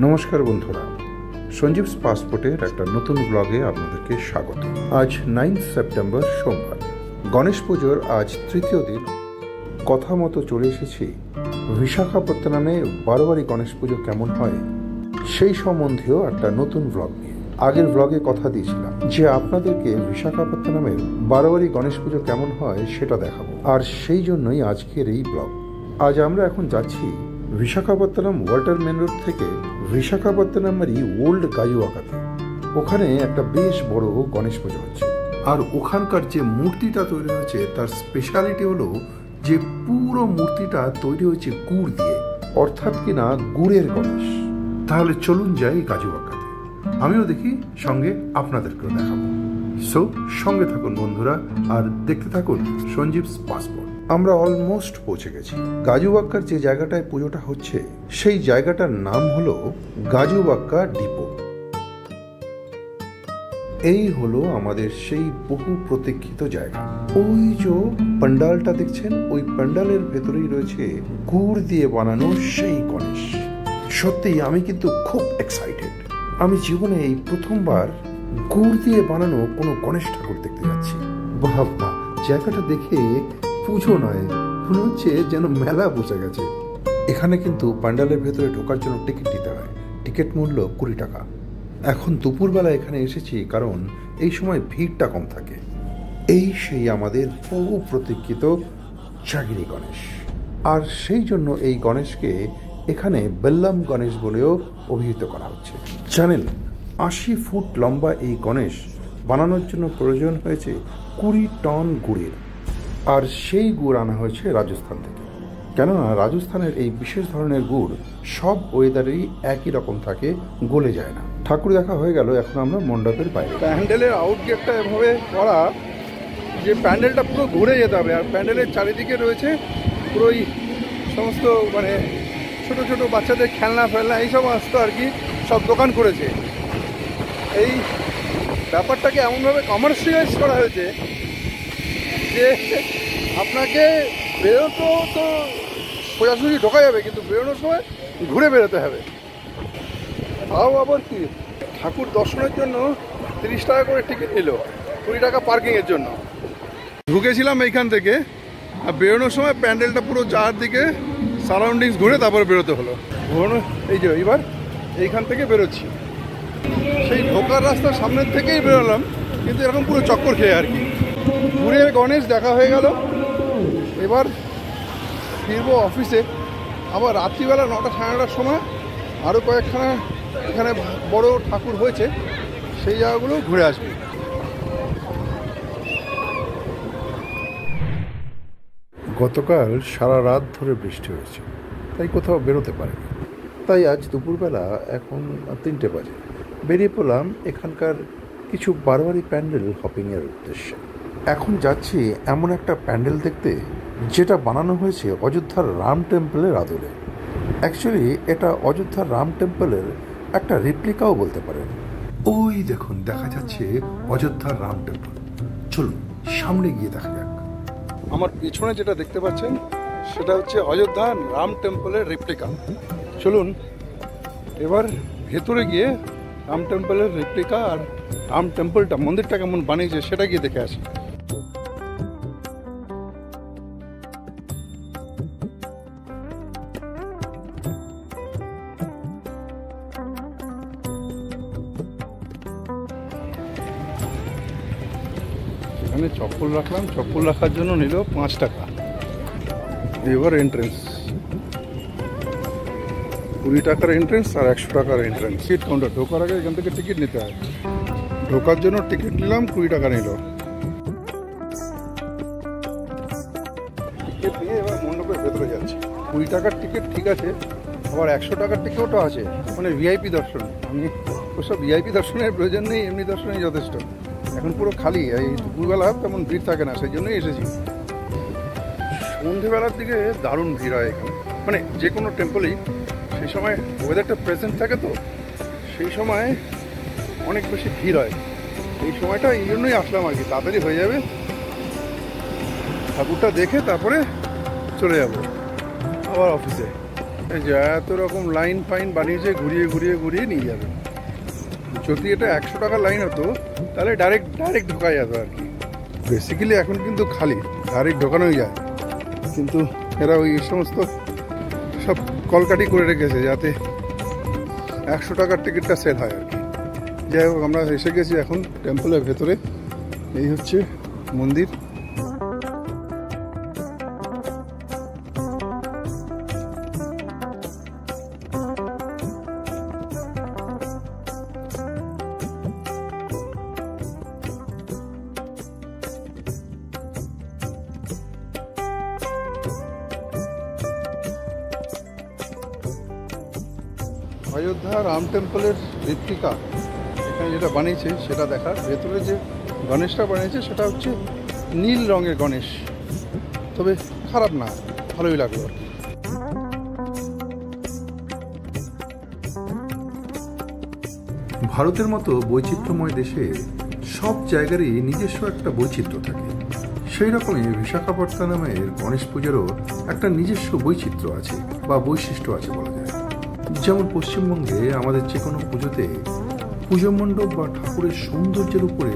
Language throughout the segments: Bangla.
নমস্কার বন্ধুরা, সঞ্জীবস পাসপোর্টের একটা নতুন ব্লগে আপনাদেরকে স্বাগত। আজ 9 সেপ্টেম্বর সোমবার, গণেশ পুজোর আজ তৃতীয় দিন। কথা মতো চলে এসেছি বিশাখাপত্তনমে বারোয়ারি গণেশ পুজো কেমন হয় সেই সম্বন্ধেও একটা নতুন ব্লগ নিয়ে। আগের ব্লগে কথা দিয়েছিলাম যে আপনাদেরকে বিশাখাপত্তনমের বারোয়ারি গণেশ পুজো কেমন হয় সেটা দেখাবো, আর সেই জন্যই আজকের এই ব্লগ। আজ আমরা এখন যাচ্ছি বিশাখাপত্তনম ওয়াটার মেন রোড থেকে বিশাখাপত্তনমেরই ওল্ড গাজুয়াকাতে। ওখানে একটা বেশ বড় গণেশ পুজো হচ্ছে, আর ওখানকার যে মূর্তিটা তৈরি হয়েছে তার স্পেশালিটি হলো যে পুরো মূর্তিটা তৈরি হয়েছে গুড় দিয়ে, অর্থাৎ কিনা গুড়ের গণেশ। তাহলে চলুন যাই গাজুয়াকাতে, আমিও দেখি, সঙ্গে আপনাদেরকেও দেখাবো। সো সঙ্গে থাকুন বন্ধুরা, আর দেখতে থাকুন সঞ্জীবস পাসপোর্ট। আমরা অলমোস্ট পৌঁছে গেছি। গাজুবাক্কার যে জায়গাটায় পুজোটা হচ্ছে সেই জায়গাটার নাম হলো গাজুবাক্কা ডিপো। এই হলো আমাদের সেই বহু প্রতীক্ষিত জায়গা। ওই যে প্যান্ডালটা দেখছেন, ওই প্যান্ডালের ভেতরেই রয়েছে গুড় দিয়ে বানানো সেই গণেশ। সত্যি আমি কিন্তু খুব এক্সাইটেড। আমি জীবনে এই প্রথমবার গুড় দিয়ে বানানো কোনো গণেশ ঠাকুর দেখতে যাচ্ছি। বাহ বাহ, জায়গাটা দেখে পুজো নয়, মনে হচ্ছে যেন মেলা বসে গেছে। এখানে কিন্তু প্যান্ডালের ভেতরে ঢোকার জন্য টিকিট দিতে হয়। টিকিট মূল্য 20 টাকা। এখন দুপুরবেলা এখানে এসেছি কারণ এই সময় ভিড়টা কম থাকে। এই সেই আমাদের বহু প্রতীক্ষিত চাগিরি গণেশ, আর সেই জন্য এই গণেশকে এখানে বেল্লাম গণেশ বলেও অভিহিত করা হচ্ছে। জানেন, 80 ফুট লম্বা এই গণেশ বানানোর জন্য প্রয়োজন হয়েছে 20 টন গুড়ের, আর সেই গুড় আনা হয়েছে রাজস্থান থেকে। কেননা রাজস্থানের এই বিশেষ ধরনের গুড় সব ওয়েদারেই একই রকম থাকে, গলে যায় না। ঠাকুর দেখা হয়ে গেল, এখন আমরা মণ্ডপের বাইরে। প্যান্ডেলের আউটগেটটা এভাবে করা যে প্যান্ডেলটা পুরো ঘুরে যেতে হবে, আর প্যান্ডেলের চারিদিকে রয়েছে পুরোই সমস্ত ছোট ছোট বাচ্চাদের খেলনা ফেলনা এইসব আসতো আর কি, সব দোকান করেছে। এই ব্যাপারটাকে এমনভাবে কমার্শিয়ালাইজ করা হয়েছে যে আপনাকে বেরোতো তো সোজাসুজি ঢোকা যাবে, কিন্তু বেরোনোর সময় ঘুরে বেরোতে হবে। তাও আবার কি, ঠাকুর দর্শনের জন্য 30 টাকা করে টিকিট নিল, 20 টাকা পার্কিংয়ের জন্য। ঢুকেছিলাম এইখান থেকে, আর বেরোনোর সময় প্যান্ডেলটা পুরো চারদিকে সারাউন্ডিংস ঘুরে তারপরে বেরোতে হলো। এই যে এবার এইখান থেকে বেরোচ্ছি, সেই ঢোকার রাস্তার সামনের থেকেই বেরোলাম, কিন্তু এরকম পুরো চক্কর খেয়ে আর কি। ঘুরে গণেশ দেখা হয়ে গেল। এবার ফিরবো অফিসে। আবার রাত্রিবেলা 9টা সাড়ে 9টার সময় আরও কয়েকখানা এখানে বড় ঠাকুর হয়েছে, সেই জায়গাগুলো ঘুরে আসবে। গতকাল সারা রাত ধরে বৃষ্টি হয়েছে, তাই কোথাও বেরোতে পারেনি। তাই আজ দুপুরবেলা এখন 3টে বাজে বেরিয়ে পড়লাম এখানকার কিছু বারোয়ারি প্যান্ডেল হপিংয়ের উদ্দেশ্যে। এখন যাচ্ছি এমন একটা প্যান্ডেল দেখতে যেটা বানানো হয়েছে অযোধ্যার রাম টেম্পলের আদলে। অ্যাকচুয়ালি এটা অযোধ্যার রাম টেম্পলের একটা রেপ্লিকাও বলতে পারেন। ওই দেখুন, দেখা যাচ্ছে অযোধ্যার রাম টেম্পল। চলুন সামনে গিয়ে দেখা যাক। আমার পিছনে যেটা দেখতে পাচ্ছেন সেটা হচ্ছে অযোধ্যার রাম টেম্পলের রেপ্লিকা। চলুন এবার ভেতরে গিয়ে রাম টেম্পলের রেপ্লিকা আর রাম টেম্পলটা, মন্দিরটা কেমন বানিয়েছে সেটা গিয়ে দেখে আসি। এখানে চপ্পল রাখলাম, চপ্পল রাখার জন্য নিল 5 টাকা। এবার এন্ট্রেন্স 20 টাকার এন্ট্রেন্স আর 100 টাকার এন্ট্রেন্স। টিকিট কাউন্টার, ঢোকার আগে এখান থেকে টিকিট নিতে হয়। ঢোকার জন্য টিকিট নিলাম, 20 টাকা নিল। টিকিট নিয়ে এবার মণ্ডপের ভেতরে যাচ্ছি। 20 টাকার টিকিট ঠিক আছে, আবার 100 টাকার টিকিটও আছে, মানে ভিআইপি দর্শন। আমি ওসব ভিআইপি দর্শনের প্রয়োজন নেই, এমনি দর্শনেই যথেষ্ট। এখন পুরো খালি, এই দুপুরবেলা তেমন ভিড় থাকে না, সেই জন্যই এসেছি। সন্ধ্যেবেলার দিকে দারুণ ভিড় হয় এখানে, মানে যে কোনো টেম্পলেই। সেই সময় ওয়েদারটা প্রেজেন্ট থাকে, তো সেই সময় অনেক বেশি ভিড় হয়। এই সময়টা এই জন্যই আসলাম আর কি, তাড়াতাড়ি হয়ে যাবে, ঠাকুরটা দেখে তারপরে চলে যাব আবার অফিসে। এই যে এত রকম লাইন ফাইন বানিয়েছে, ঘুরিয়ে ঘুরিয়ে ঘুরিয়ে নিয়ে যাবে। যদি এটা 100 টাকার লাইন হতো তাহলে ডাইরেক্ট ঢোকা যেত আর কি। বেসিক্যালি এখন কিন্তু খালি, ডাইরেক্ট ঢোকানোই যায়, কিন্তু এরা ওই সমস্ত সব কলকাটি করে রেখেছে যাতে 100 টাকার টিকিটটা সেল হয় আর কি। যাই হোক, আমরা এসে গেছি এখন টেম্পলের ভেতরে। এই হচ্ছে মন্দির। অযোধ্যা রাম টেম্পলের রেপ্লিকা এখানে যেটা বানিয়েছে সেটা দেখার। ভেতরে যে গণেশটা বানিয়েছে সেটা হচ্ছে নীল রঙের গণেশ, তবে খারাপ না, ভালোই লাগলো। ভারতের মতো বৈচিত্র্যময় দেশে সব জায়গারই নিজস্ব একটা বৈচিত্র্য থাকে। সেই রকমই বিশাখাপত্তনমের গণেশ পুজোরও একটা নিজস্ব বৈচিত্র্য আছে বা বৈশিষ্ট্য আছে বলা যায়। যেমন পশ্চিমবঙ্গে আমাদের যে কোনো পুজোতে পুজো মণ্ডপ বা ঠাকুরের সৌন্দর্যের উপরে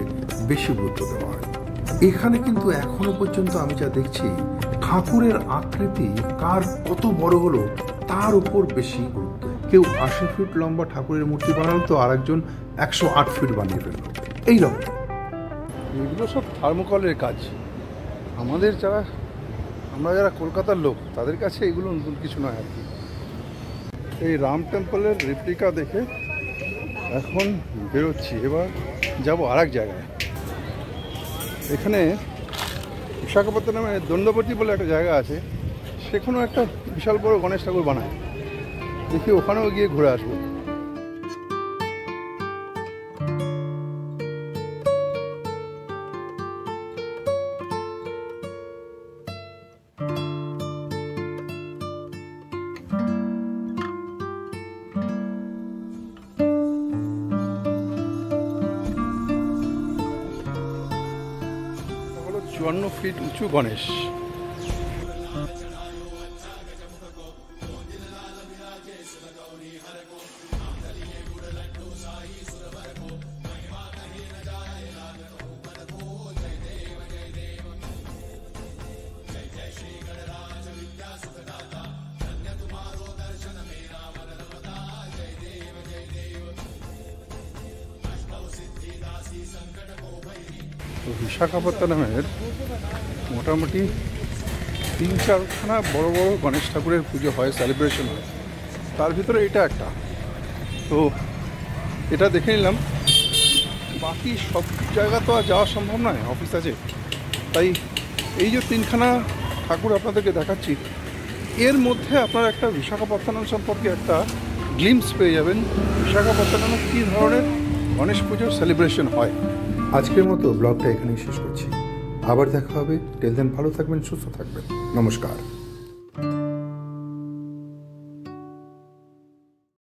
বেশি গুরুত্ব দেওয়া হয়। এখানে কিন্তু এখনো পর্যন্ত আমি যা দেখছি, ঠাকুরের আকৃতি কার কত বড় হলো তার উপর বেশি গুরুত্ব। কেউ 80 ফিট লম্বা ঠাকুরের মূর্তি বানালো তো আরেকজন 108 ফিট বানিয়ে ফেললো। এইরকম এগুলো সব থার্মোকলের কাজ। আমরা যারা কলকাতার লোক, তাদের কাছে এগুলো নতুন কিছু নয় আর কি। এই রাম টেম্পলের রেপ্লিকা দেখে এখন বেরোচ্ছি, এবার যাব আর এক জায়গায়। এখানে বিশাখাপত্তনমে দণ্ডপতি বলে একটা জায়গা আছে, সেখানেও একটা বিশাল বড় গণেশ ঠাকুর বানায়। দেখি ওখানেও গিয়ে ঘুরে আসবো। হলো 54 ফিট উঁচু গণেশ। বিশাখাপত্তনমের মোটামুটি 3-4খানা বড় বড় গণেশ ঠাকুরের পুজো হয়, সেলিব্রেশন হয়। তার ভিতরে এটা একটা, তো এটা দেখে নিলাম। বাকি সব জায়গা তো আর যাওয়া সম্ভব নয়, অফিস আছে। তাই এই যে 3খানা ঠাকুর আপনাদেরকে দেখাচ্ছি, এর মধ্যে আপনারা একটা বিশাখাপত্তনম সম্পর্কে একটা গ্লিমস পেয়ে যাবেন। বিশাখাপত্তনমে কী ধরনের গণেশ পুজোর সেলিব্রেশন হয়। আজকের মতো ব্লগটা এখানেই শেষ করছি। আবার দেখা হবে। টিল দেন ভালো থাকবেন, সুস্থ থাকবেন। নমস্কার।